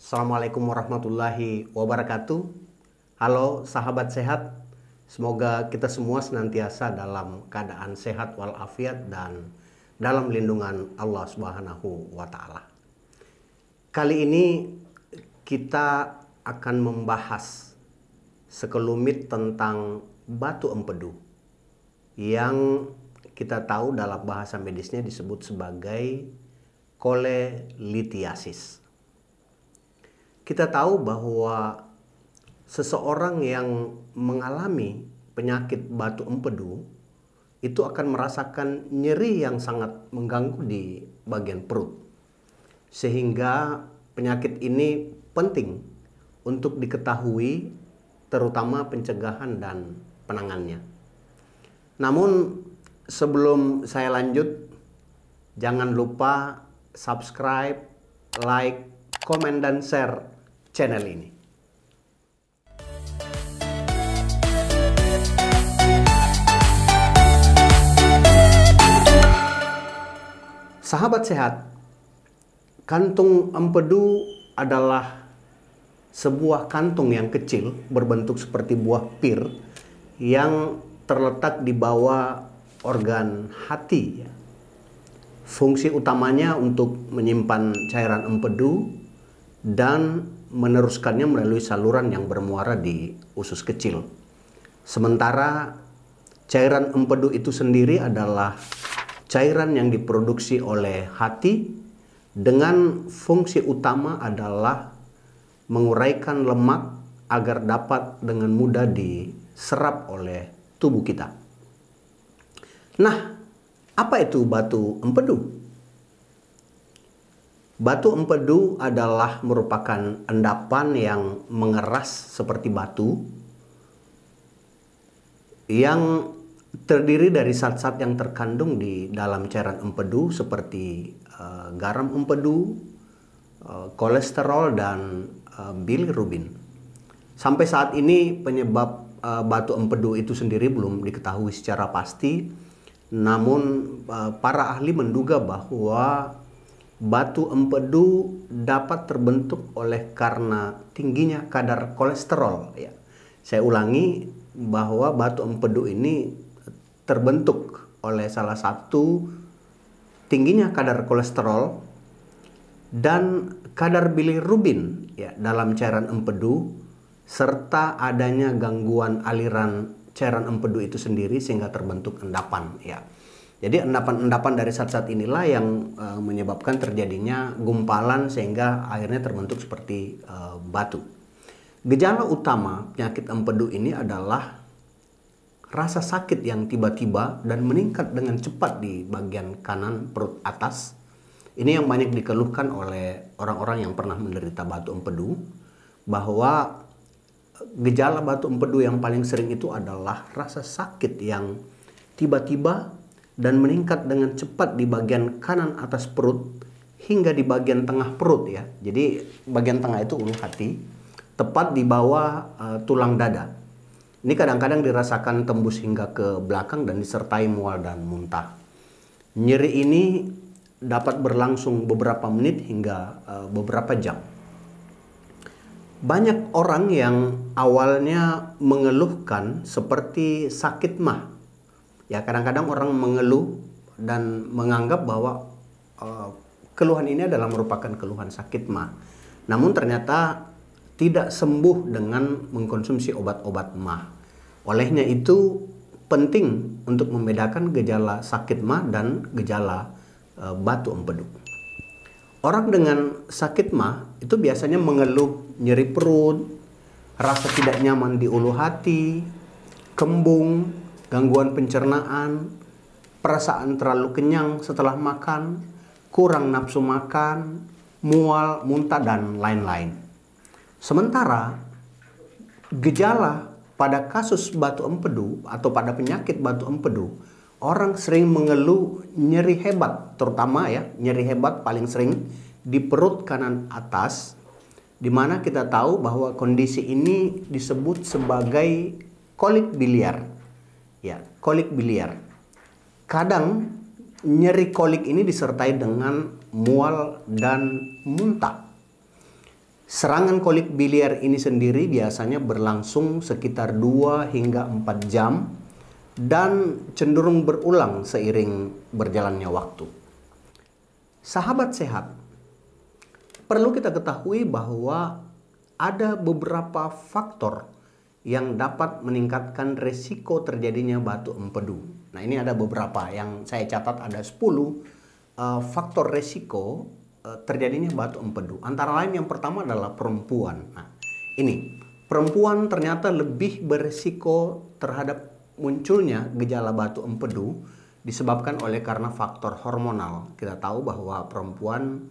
Assalamualaikum warahmatullahi wabarakatuh. Halo sahabat sehat, semoga kita semua senantiasa dalam keadaan sehat walafiat dan dalam lindungan Allah Subhanahu wa Ta'ala. Kali ini kita akan membahas sekelumit tentang batu empedu yang kita tahu dalam bahasa medisnya disebut sebagai kolelithiasis. Kita tahu bahwa seseorang yang mengalami penyakit batu empedu itu akan merasakan nyeri yang sangat mengganggu di bagian perut. Sehingga penyakit ini penting untuk diketahui, terutama pencegahan dan penanganannya. Namun sebelum saya lanjut, jangan lupa subscribe, like, komen, dan share channel ini. Sahabat sehat, kantung empedu adalah sebuah kantung yang kecil berbentuk seperti buah pir yang terletak di bawah organ hati. Fungsi utamanya untuk menyimpan cairan empedu dan meneruskannya melalui saluran yang bermuara di usus kecil. Sementara cairan empedu itu sendiri adalah cairan yang diproduksi oleh hati dengan fungsi utama adalah menguraikan lemak agar dapat dengan mudah diserap oleh tubuh kita. Nah, apa itu batu empedu? Batu empedu adalah merupakan endapan yang mengeras seperti batu yang terdiri dari zat-zat yang terkandung di dalam cairan empedu seperti garam empedu, kolesterol, dan bilirubin. Sampai saat ini penyebab batu empedu itu sendiri belum diketahui secara pasti, namun para ahli menduga bahwa batu empedu dapat terbentuk oleh karena tingginya kadar kolesterol. Ya. Saya ulangi bahwa batu empedu ini terbentuk oleh salah satu tingginya kadar kolesterol dan kadar bilirubin ya, dalam cairan empedu, serta adanya gangguan aliran cairan empedu itu sendiri sehingga terbentuk endapan. Ya. Jadi endapan-endapan dari zat-zat inilah yang menyebabkan terjadinya gumpalan sehingga akhirnya terbentuk seperti batu. Gejala utama penyakit empedu ini adalah rasa sakit yang tiba-tiba dan meningkat dengan cepat di bagian kanan perut atas. Ini yang banyak dikeluhkan oleh orang-orang yang pernah menderita batu empedu, bahwa gejala batu empedu yang paling sering itu adalah rasa sakit yang tiba-tiba dan meningkat dengan cepat di bagian kanan atas perut hingga di bagian tengah perut ya. Jadi bagian tengah itu ulu hati, tepat di bawah tulang dada. Ini kadang-kadang dirasakan tembus hingga ke belakang dan disertai mual dan muntah. Nyeri ini dapat berlangsung beberapa menit hingga beberapa jam. Banyak orang yang awalnya mengeluhkan seperti sakit mah. Ya, kadang-kadang orang mengeluh dan menganggap bahwa keluhan ini adalah merupakan keluhan sakit mah. Namun ternyata tidak sembuh dengan mengkonsumsi obat-obat mah. Olehnya itu penting untuk membedakan gejala sakit mah dan gejala batu empedu. Orang dengan sakit mah itu biasanya mengeluh nyeri perut, rasa tidak nyaman di ulu hati, kembung, gangguan pencernaan, perasaan terlalu kenyang setelah makan, kurang nafsu makan, mual, muntah, dan lain-lain. Sementara gejala pada kasus batu empedu atau pada penyakit batu empedu, orang sering mengeluh nyeri hebat, terutama ya, nyeri hebat paling sering di perut kanan atas, di mana kita tahu bahwa kondisi ini disebut sebagai kolik biliar. Ya, kolik biliar. Kadang nyeri kolik ini disertai dengan mual dan muntah. Serangan kolik biliar ini sendiri biasanya berlangsung sekitar 2 hingga 4 jam dan cenderung berulang seiring berjalannya waktu. Sahabat sehat, perlu kita ketahui bahwa ada beberapa faktor yang dapat meningkatkan resiko terjadinya batu empedu. Nah, ini ada beberapa yang saya catat, ada 10 faktor resiko terjadinya batu empedu. Antara lain yang pertama adalah perempuan. Nah, ini perempuan ternyata lebih berisiko terhadap munculnya gejala batu empedu disebabkan oleh karena faktor hormonal. Kita tahu bahwa perempuan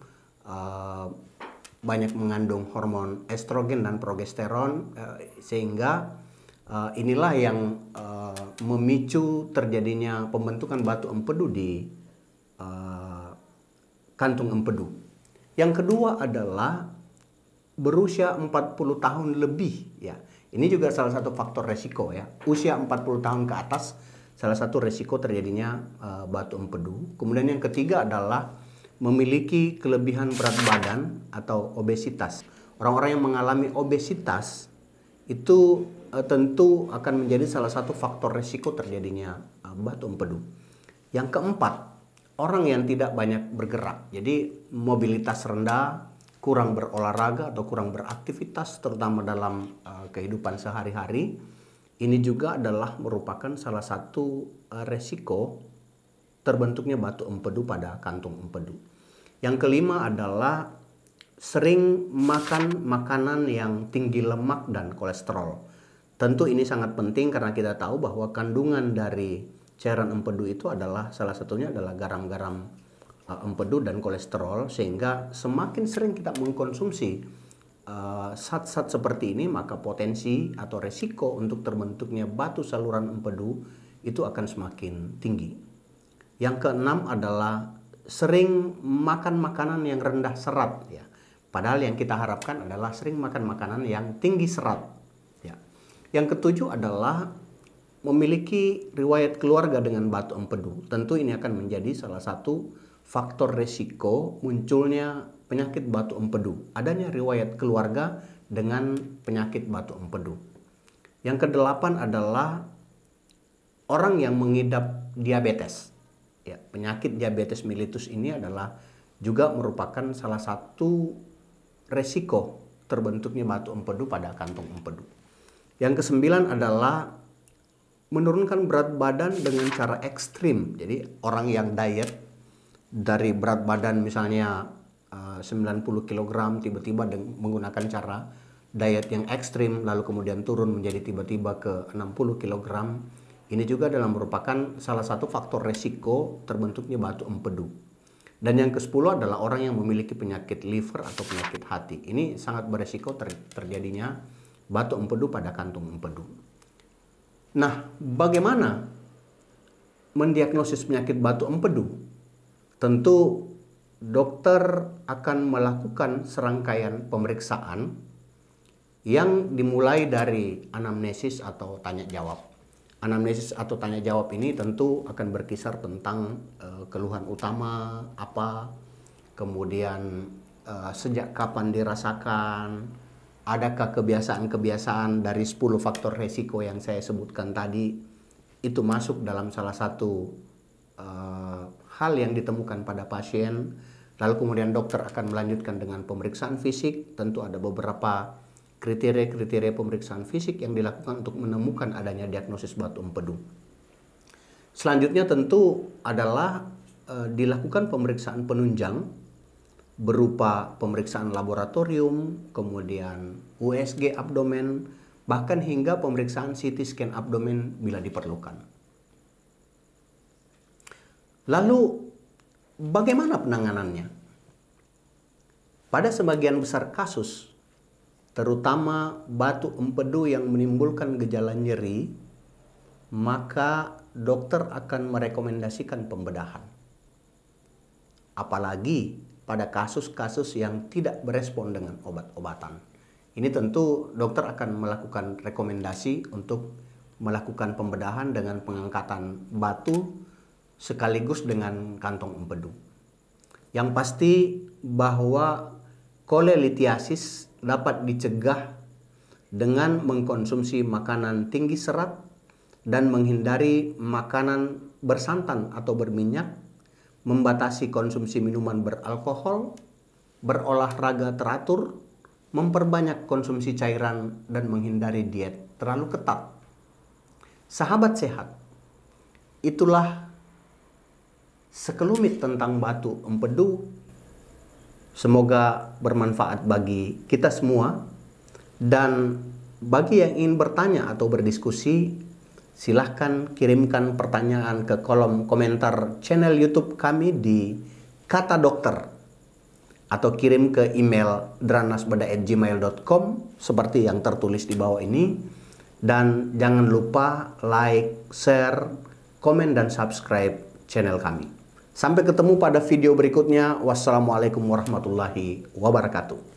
banyak mengandung hormon estrogen dan progesteron, sehingga inilah yang memicu terjadinya pembentukan batu empedu di kantung empedu. Yang kedua adalah berusia 40 tahun lebih, ya. Ini juga salah satu faktor resiko, ya. Usia 40 tahun ke atas salah satu resiko terjadinya batu empedu. Kemudian yang ketiga adalah memiliki kelebihan berat badan atau obesitas. Orang-orang yang mengalami obesitas itu tentu akan menjadi salah satu faktor resiko terjadinya batu empedu. Yang keempat, orang yang tidak banyak bergerak. Jadi mobilitas rendah, kurang berolahraga atau kurang beraktivitas terutama dalam kehidupan sehari-hari. Ini juga adalah merupakan salah satu resiko terbentuknya batu empedu pada kantung empedu. Yang kelima adalah sering makan makanan yang tinggi lemak dan kolesterol. Tentu ini sangat penting karena kita tahu bahwa kandungan dari cairan empedu itu adalah salah satunya adalah garam-garam empedu dan kolesterol, sehingga semakin sering kita mengkonsumsi zat-zat seperti ini, maka potensi atau resiko untuk terbentuknya batu saluran empedu itu akan semakin tinggi. Yang keenam adalah sering makan makanan yang rendah serat, ya. Padahal yang kita harapkan adalah sering makan makanan yang tinggi serat, ya. Yang ketujuh adalah memiliki riwayat keluarga dengan batu empedu. Tentu ini akan menjadi salah satu faktor resiko munculnya penyakit batu empedu. Adanya riwayat keluarga dengan penyakit batu empedu. Yang kedelapan adalah orang yang mengidap diabetes. Ya, penyakit diabetes mellitus ini adalah juga merupakan salah satu resiko terbentuknya batu empedu pada kantung empedu. Yang kesembilan adalah menurunkan berat badan dengan cara ekstrim. Jadi orang yang diet dari berat badan misalnya 90 kg tiba-tiba menggunakan cara diet yang ekstrim lalu kemudian turun menjadi tiba-tiba ke 60 kg. Ini juga adalah merupakan salah satu faktor resiko terbentuknya batu empedu. Dan yang ke-10 adalah orang yang memiliki penyakit liver atau penyakit hati. Ini sangat beresiko terjadinya batu empedu pada kantung empedu. Nah, bagaimana mendiagnosis penyakit batu empedu? Tentu dokter akan melakukan serangkaian pemeriksaan yang dimulai dari anamnesis atau tanya jawab. Anamnesis atau tanya jawab ini tentu akan berkisar tentang keluhan utama apa, kemudian sejak kapan dirasakan, adakah kebiasaan-kebiasaan dari 10 faktor resiko yang saya sebutkan tadi itu masuk dalam salah satu hal yang ditemukan pada pasien. Lalu kemudian dokter akan melanjutkan dengan pemeriksaan fisik. Tentu ada beberapa kriteria-kriteria pemeriksaan fisik yang dilakukan untuk menemukan adanya diagnosis batu empedu. Selanjutnya tentu adalah dilakukan pemeriksaan penunjang berupa pemeriksaan laboratorium, kemudian USG abdomen, bahkan hingga pemeriksaan CT scan abdomen bila diperlukan. Lalu bagaimana penanganannya? Pada sebagian besar kasus, terutama batu empedu yang menimbulkan gejala nyeri, maka dokter akan merekomendasikan pembedahan. Apalagi pada kasus-kasus yang tidak berespon dengan obat-obatan. Ini tentu dokter akan melakukan rekomendasi untuk melakukan pembedahan dengan pengangkatan batu sekaligus dengan kantong empedu. Yang pasti bahwa kolelitiasis dapat dicegah dengan mengkonsumsi makanan tinggi serat dan menghindari makanan bersantan atau berminyak, membatasi konsumsi minuman beralkohol, berolahraga teratur, memperbanyak konsumsi cairan, dan menghindari diet terlalu ketat. Sahabat sehat, itulah sekelumit tentang batu empedu. Semoga bermanfaat bagi kita semua. Dan bagi yang ingin bertanya atau berdiskusi, silahkan kirimkan pertanyaan ke kolom komentar channel YouTube kami di Kata Dokter, atau kirim ke email dranasbada@gmail.com seperti yang tertulis di bawah ini. Dan jangan lupa like, share, komen, dan subscribe channel kami. Sampai ketemu pada video berikutnya. Wassalamualaikum warahmatullahi wabarakatuh.